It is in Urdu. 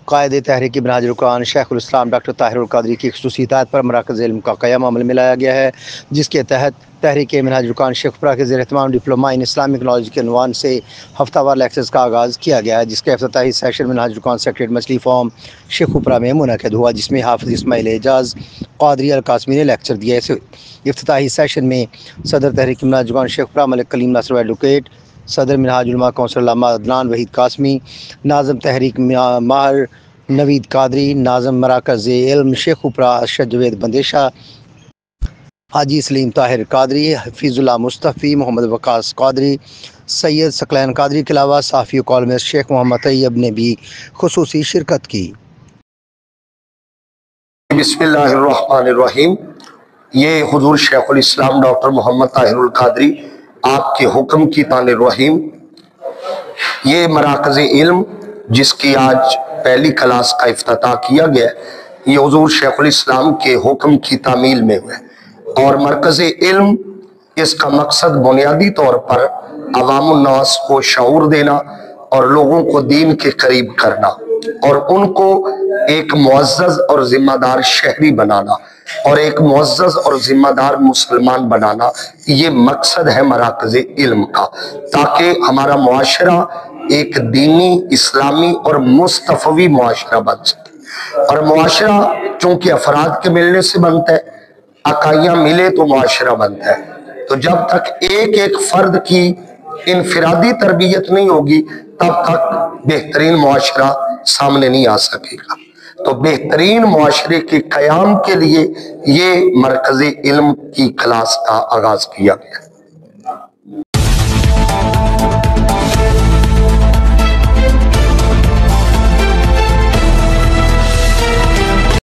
قائد تحریک منہاج القرآن شیخ الاسلام ڈاکٹر طاہر القادری کی خصوصی ہدایت پر مراکز علم کا قیام عمل میں لایا گیا ہے، جس کے تحت تحریک منہاج القرآن شیخوپرا کے زیر اہتمام ڈپلومہ ان اسلامک نالج کے عنوان سے ہفتہ وار لیکچرز کا آغاز کیا گیا ہے، جس کا افتتاحی سیشن منہاج القرآن سیکریٹریٹ مچھلی فارم شیخوپرا میں منعقد ہوا، جس میں حافظ اسماعیل اعجاز قادری القاسمی نے لیکچر دیا۔ اس افتتاحی سیشن میں صدر تحریک منہاج القرآن شیخوپرا ملک کلیم ناصر ایڈوکیٹ، صدر منہاج علماء کونسل علامہ عدنان وحید قاسمی، ناظم تحریک ماہر نوید قادری، ناظم مراکز علم شیخوپرا ارشد جوید بندیشہ، حاجی سلیم طاہر قادری، حفیظ اللہ مصطفی، محمد وقاص قادری، سید ثقلین قادری کے علاوہ صحافی و کالمسٹ شیخ محمد طیب نے بھی خصوصی شرکت کی۔ بسم اللہ الرحمن الرحیم۔ یہ حضور شیخ الاسلام ڈاکٹر محمد طاہر القادری آپ کے حکم کی تان الرحیم، یہ مراکز علم جس کی آج پہلی کلاس کا افتتاح کیا گیا ہے، یہ حضور شیخ الاسلام کے حکم کی تعمیل میں ہوئے، اور مرکز علم اس کا مقصد بنیادی طور پر عوام الناس کو شعور دینا اور لوگوں کو دین کے قریب کرنا اور ان کو ایک معزز اور ذمہ دار شہری بنانا اور ایک معزز اور ذمہ دار مسلمان بنانا، یہ مقصد ہے مراکز علم کا، تاکہ ہمارا معاشرہ ایک دینی، اسلامی اور مصطفی معاشرہ بن سکے۔ اور معاشرہ چونکہ افراد کے ملنے سے بنتا ہے، اکائیاں ملے تو معاشرہ بنتا ہے، تو جب تک ایک ایک فرد کی انفرادی تربیت نہیں ہوگی تب تک بہترین معاشرہ سامنے نہیں آ سکے گا۔ تو بہترین معاشرے کے قیام کے لیے یہ مرکز علم کی کلاس کا آغاز کیا گیا۔